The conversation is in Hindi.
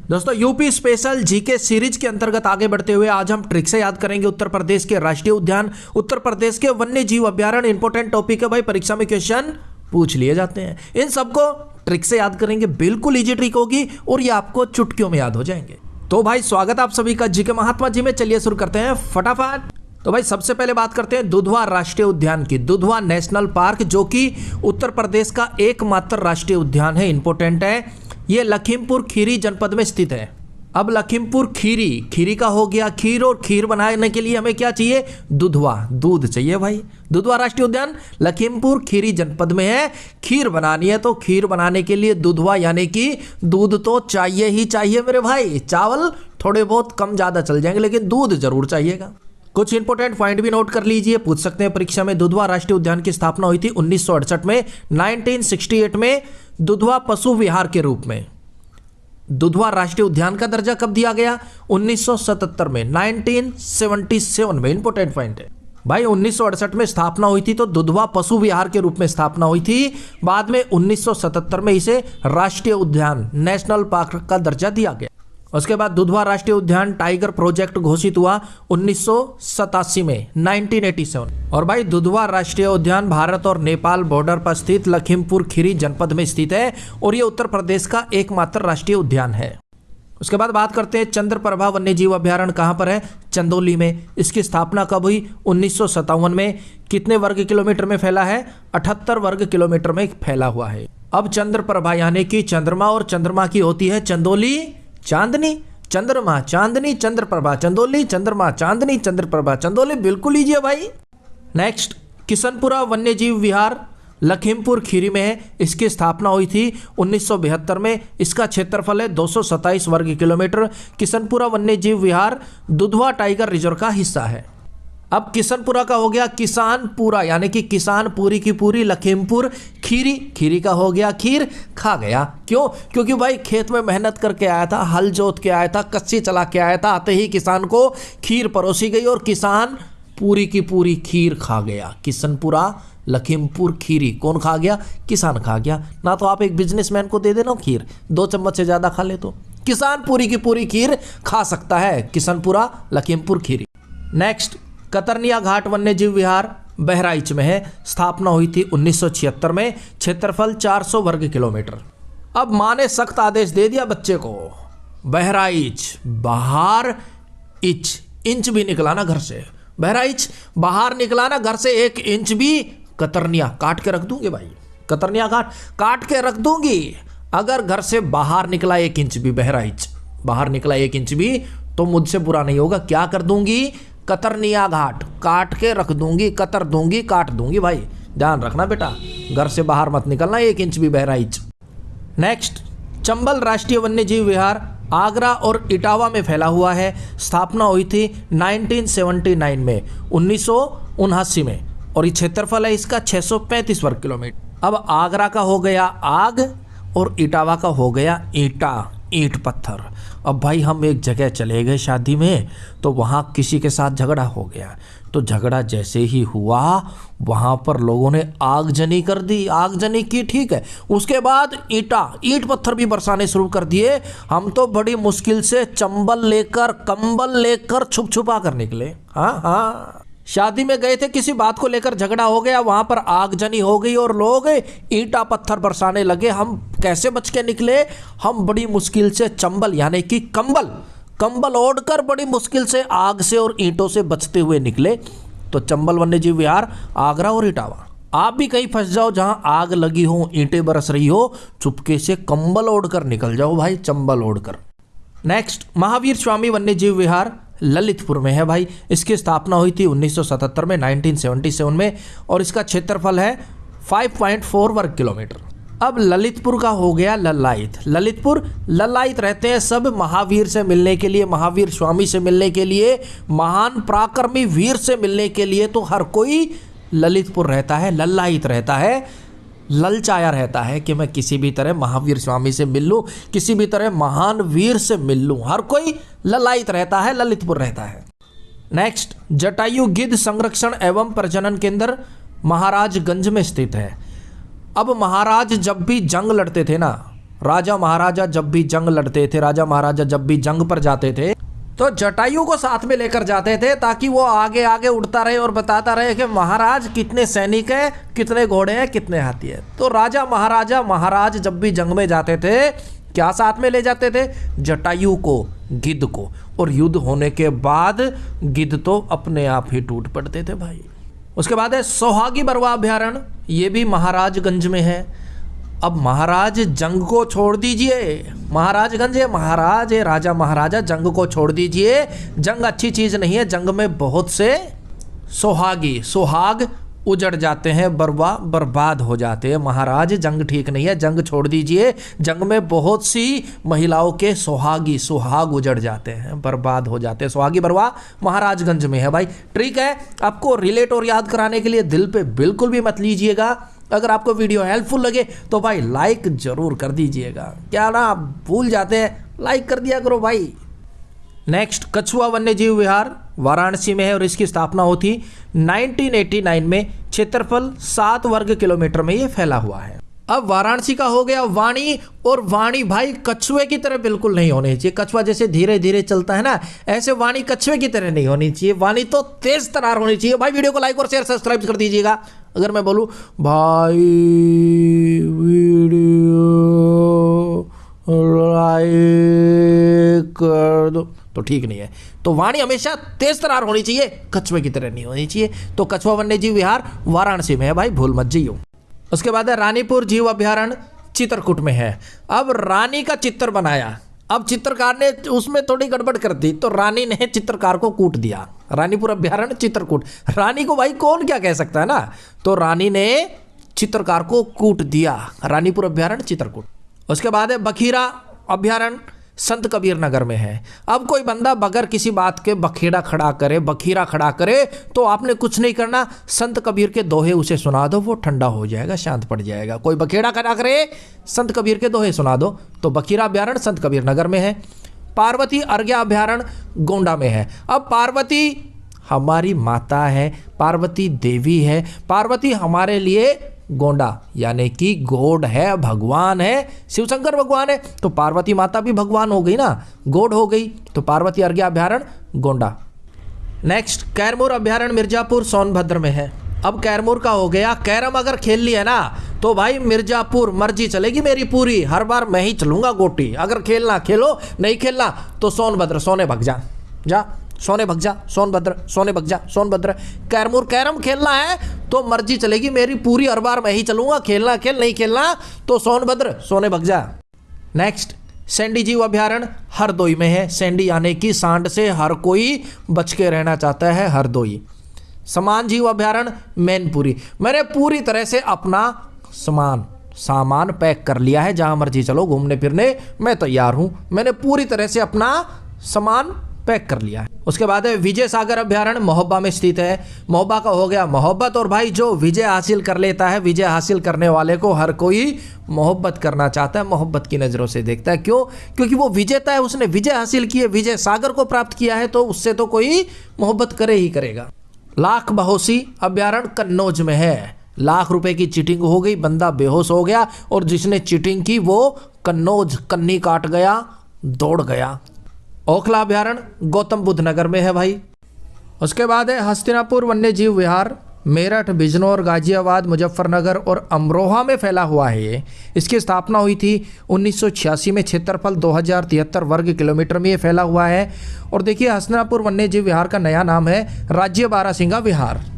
दोस्तों यूपी स्पेशल जीके सीरीज के अंतर्गत आगे बढ़ते हुए आज हम ट्रिक से याद करेंगे उत्तर प्रदेश के राष्ट्रीय उद्यान, उत्तर प्रदेश के वन्य जीव अभ्यारण्य। इंपॉर्टेंट टॉपिक है भाई, परीक्षा में क्वेश्चन पूछ लिए जाते हैं। इन सबको ट्रिक से याद करेंगे, बिल्कुल इजी ट्रिक होगी और ये आपको चुटकियों में याद हो जाएंगे। तो भाई स्वागत आप सभी का जीके महात्मा जी में। चलिए शुरू करते हैं फटाफट। तो भाई सबसे पहले बात करते हैं दुधवा राष्ट्रीय उद्यान की। दुधवा नेशनल पार्क जो कि उत्तर प्रदेश का एकमात्र राष्ट्रीय उद्यान है, इंपॉर्टेंट है। ये लखीमपुर खीरी जनपद में स्थित है। अब लखीमपुर खीरी का हो गया खीर, और खीर बनाने के लिए हमें क्या चाहिए? दुधवा, दूध चाहिए भाई। दुधवा राष्ट्रीय उद्यान लखीमपुर खीरी जनपद में है। खीर बनानी है तो खीर बनाने के लिए दुधवा यानी कि दूध तो चाहिए ही चाहिए मेरे भाई। चावल थोड़े बहुत कम ज्यादा चल जाएंगे लेकिन दूध जरूर चाहिएगा। कुछ इंपॉर्टेंट पॉइंट भी नोट कर लीजिए, पूछ सकते हैं परीक्षा में। दुधवा राष्ट्रीय उद्यान की स्थापना हुई थी 1968 में। 1968 में दुधवा पशु विहार के रूप में दुधवा राष्ट्रीय उद्यान का दर्जा कब दिया गया? 1977 में, 1977 में। इंपॉर्टेंट पॉइंट है भाई। 1968 में स्थापना हुई थी तो दुधवा पशु विहार के रूप में स्थापना हुई थी। बाद में 1977 में इसे राष्ट्रीय उद्यान नेशनल पार्क का दर्जा दिया गया। उसके बाद दुधवा राष्ट्रीय उद्यान टाइगर प्रोजेक्ट घोषित हुआ 1987 में, 1987। और भाई दुधवा राष्ट्रीय उद्यान भारत और नेपाल बॉर्डर पर स्थित लखीमपुर खीरी जनपद में स्थित है और ये उत्तर प्रदेश का एकमात्र राष्ट्रीय उद्यान है। उसके बाद बात करते हैं चंद्रप्रभा वन्य जीव अभ्यारण्य कहाँ पर है? चंदौली में। इसकी स्थापना कब हुई? 1957 में। कितने वर्ग किलोमीटर में फैला है? 78 वर्ग किलोमीटर में फैला हुआ है। अब चंद्रप्रभा यानी कि चंद्रमा, और चंद्रमा की होती है चंदौली चांदनी, चंद्रमा चांदनी चंद्रप्रभा चंदौली, चंद्रमा चांदनी चंद्रप्रभा चंदौली। बिल्कुल लीजिए भाई। नेक्स्ट, किशनपुरा वन्य जीव विहार लखीमपुर खीरी में है। इसकी स्थापना हुई थी 1972 में। इसका क्षेत्रफल है 227 वर्ग किलोमीटर। किशनपुरा वन्य जीव विहार दुधवा टाइगर रिजर्व का हिस्सा है। अब किशनपुरा का हो गया किसानपुरा यानी कि किसान पूरी की पूरी। लखीमपुर खीरी का हो गया खीर, खा गया। क्यों? क्योंकि भाई खेत में मेहनत करके आया था, हल जोत के आया था, कच्ची चला के आया था, आते ही किसान को खीर परोसी गई और किसान पूरी की पूरी खीर खा गया। किशनपुरा लखीमपुर खीरी कौन खा गया? किसान खा गया। ना तो आप एक बिजनेसमैन को दे देना खीर, 2 चम्मच से ज्यादा खा ले तो किसान पूरी की पूरी खीर खा सकता है। किशनपुरा लखीमपुर खीरी। नेक्स्ट, कतरनिया घाट वन्य जीव विहार बहराइच में है। स्थापना हुई थी 1976 में। क्षेत्रफल 400 वर्ग किलोमीटर। अब माँ ने सख्त आदेश दे दिया बच्चे को, बहराइच बाहर इंच भी निकलाना घर से। बहराइच बाहर निकलाना घर से 1 इंच भी। कतरनिया काट के रख दूंगी भाई, कतरनिया घाट काट के रख दूंगी अगर घर से बाहर निकला 1 इंच भी। बहराइच बाहर निकला 1 इंच भी तो मुझसे बुरा नहीं होगा। क्या कर दूंगी? कतरनिया घाट काट के रख दूंगी, कतर दूंगी, काट दूंगी भाई। ध्यान रखना बेटा, घर से बाहर मत निकलना 1 इंच भी बहराइच। नेक्स्ट, चंबल राष्ट्रीय वन्य जीव विहार आगरा और इटावा में फैला हुआ है। स्थापना हुई थी 1979 में, 1979 में। और ये क्षेत्रफल है इसका 635 वर्ग किलोमीटर। अब आगरा का हो गया आग और इटावा का हो गया ईंट पत्थर। अब भाई हम एक जगह चले गए शादी में, तो वहाँ किसी के साथ झगड़ा हो गया। तो झगड़ा जैसे ही हुआ वहाँ पर लोगों ने आगजनी कर दी, आगजनी की, ठीक है। उसके बाद ईंट पत्थर भी बरसाने शुरू कर दिए। हम तो बड़ी मुश्किल से चंबल लेकर कंबल लेकर छुप छुपा कर निकले। हाँ, शादी में गए थे, किसी बात को लेकर झगड़ा हो गया, वहां पर आगजनी हो गई और लोग ईंटा पत्थर बरसाने लगे। हम कैसे बच के निकले? हम बड़ी मुश्किल से चंबल यानी कि कंबल ओढ़कर बड़ी मुश्किल से आग से और ईंटों से बचते हुए निकले। तो चंबल वन्य जीव विहार आगरा और इटावा। आप भी कहीं फंस जाओ जहां आग लगी हो, ईंटें बरस रही हो, चुपके से कंबल ओढ़कर निकल जाओ भाई, चंबल ओढ़कर। नेक्स्ट, महावीर स्वामी वन्य जीव विहार ललितपुर में है भाई। इसकी स्थापना हुई थी 1977 में, 1977 में। और इसका क्षेत्रफल है 5.4 वर्ग किलोमीटर। अब ललितपुर का हो गया ललायत। ललायत रहते हैं सब महावीर से मिलने के लिए, महावीर स्वामी से मिलने के लिए, महान पराक्रमी वीर से मिलने के लिए। तो हर कोई ललितपुर रहता है, ललायत रहता है, ललचाया रहता है कि मैं किसी भी तरह महावीर स्वामी से मिल लूँ, किसी भी तरह महान वीर से मिल लूँ। हर कोई ललायत रहता है, ललितपुर रहता है। नेक्स्ट, जटायु गिद्ध संरक्षण एवं प्रजनन केंद्र महाराजगंज में स्थित है। अब महाराज जब भी जंग लड़ते थे ना, राजा महाराजा जब भी जंग लड़ते थे, राजा महाराजा जब भी जंग पर जाते थे तो जटायु को साथ में लेकर जाते थे, ताकि वो आगे आगे उड़ता रहे और बताता रहे कि महाराज कितने सैनिक हैं, कितने घोड़े हैं, कितने हाथी हैं। तो राजा महाराज जब भी जंग में जाते थे क्या साथ में ले जाते थे? जटायु को, गिद्ध को। और युद्ध होने के बाद गिद्ध तो अपने आप ही टूट पड़ते थे भाई। उसके बाद है सोहागी बरवा अभ्यारण्य, ये भी महाराजगंज में है। अब महाराज जंग को छोड़ दीजिए, महाराजगंज है, महाराज है, राजा महाराजा, जंग को छोड़ दीजिए। जंग अच्छी चीज नहीं है, जंग में बहुत से सुहाग उजड़ जाते हैं, बरवा बर्बाद हो जाते हैं। महाराज जंग ठीक नहीं है, जंग छोड़ दीजिए। जंग में बहुत सी महिलाओं के सुहाग उजड़ जाते हैं, बर्बाद हो जाते हैं। सुहागी बरवा महाराजगंज में है भाई। ट्रिक है, आपको रिलेट और याद कराने के लिए दिल पे बिल्कुल भी मत लीजिएगा। अगर आपको वीडियो हेल्पफुल लगे तो भाई लाइक जरूर कर दीजिएगा। क्या ना आप भूल जाते हैं, लाइक कर दिया करो भाई। नेक्स्ट, कछुआ वन्य जीव विहार वाराणसी में है और इसकी स्थापना होती 1989 में। क्षेत्रफल 7 वर्ग किलोमीटर में ये फैला हुआ है। अब वाराणसी का हो गया वाणी, और वाणी भाई कछुए की तरह बिल्कुल नहीं होनी चाहिए। कछुआ जैसे धीरे धीरे चलता है ना, ऐसे वाणी कछुए की तरह नहीं होनी चाहिए। वाणी तो तेज तरार होनी चाहिए भाई। वीडियो को लाइक और शेयर सब्सक्राइब कर दीजिएगा। अगर मैं बोलूं भाई वीडियो लाइक कर दो तो ठीक नहीं है। तो वाणी हमेशा तेज तरार होनी चाहिए, कछुए की तरह नहीं होनी चाहिए। तो कछुआ वन्य जीव विहार वाराणसी में है भाई, भूल मत जाइयो। उसके बाद है रानीपुर जीव अभ्यारण्य, चित्रकूट में है। अब रानी का चित्र बनाया, अब चित्रकार ने उसमें थोड़ी गड़बड़ कर दी तो रानी ने चित्रकार को कूट दिया। रानीपुर अभ्यारण्य चित्रकूट, रानी को भाई कौन क्या कह सकता है ना, तो रानी ने चित्रकार को कूट दिया। रानीपुर अभ्यारण्य चित्रकूट। उसके बाद है बखीरा अभ्यारण्य, संत कबीर नगर में है। अब कोई बंदा बगैर किसी बात के बखीरा खड़ा करे तो आपने कुछ नहीं करना, संत कबीर के दोहे उसे सुना दो, वो ठंडा हो जाएगा, शांत पड़ जाएगा। कोई बखेड़ा खड़ा करे, संत कबीर के दोहे सुना दो। तो बखीरा अभ्यारण्य संत कबीर नगर में है। पार्वती अर्घ्या अभ्यारण्य गोंडा में है। अब पार्वती हमारी माता है, पार्वती देवी है, पार्वती हमारे लिए गोंडा यानी कि गोड है, भगवान है, शिवशंकर भगवान है, तो पार्वती माता भी भगवान हो गई ना, गोड हो गई। तो पार्वती अर्घ्या अभ्यारण्य गोंडा। नेक्स्ट, कैरमूर अभ्यारण्य मिर्जापुर सोनभद्र में है। अब कैरमूर का हो गया, कैरम अगर खेल लिया ना तो भाई मिर्जापुर मर्जी चलेगी मेरी पूरी, हर बार मैं ही चलूंगा गोटी। अगर खेलना खेलो, नहीं खेलना तो सोनभद्र, सोने भग जा सोने भग जा, सोनभद्र सोने भग जा, सोनभद्र। कैरमूर कैरम खेलना है तो मर्जी चलेगी मेरी पूरी, हर बार मैं ही चलूंगा, खेलना खेल, नहीं खेलना तो सोनभद्र सोने भग जा। नेक्स्ट, सैंडी जीव अभ्यारण्य हरदोई में है। सैंडी यानी कि सांड से हर कोई बच के रहना चाहता है, हरदोई। समान जीव अभ्यारण्य मैनपुरी। मैंने पूरी तरह से अपना सामान पैक कर लिया है, जहां मर्जी चलो घूमने फिरने मैं तैयार हूं। मैंने पूरी तरह से अपना सामान पैक कर लिया है। उसके बाद है विजय सागर अभ्यारण्य, मोहब्बा में स्थित है। मोहब्बा का हो गया मोहब्बत, और भाई जो विजय हासिल कर लेता है, विजय हासिल करने वाले को हर कोई मोहब्बत करना चाहता है, मोहब्बत की नज़रों से देखता है। क्यों? क्योंकि वो विजेता है, उसने विजय हासिल की है, विजय सागर को प्राप्त किया है, तो उससे तो कोई मोहब्बत करे ही करेगा। लाख बहोसी अभ्यारण्य कन्नौज में है। लाख रुपए की चीटिंग हो गई, बंदा बेहोश हो गया, और जिसने चीटिंग की वो कन्नौज कन्नी काट गया, दौड़ गया। ओखला अभ्यारण्य गौतम बुद्ध नगर में है भाई। उसके बाद है हस्तिनापुर वन्य जीव विहार, मेरठ, बिजनौर, गाजियाबाद, मुजफ्फरनगर और अमरोहा में फैला हुआ है ये। इसकी स्थापना हुई थी 1986 में। क्षेत्रफल 2073 वर्ग किलोमीटर में ये फैला हुआ है। और देखिए, हस्तिनापुर वन्य जीव विहार का नया नाम है राज्य बारासिंगा विहार।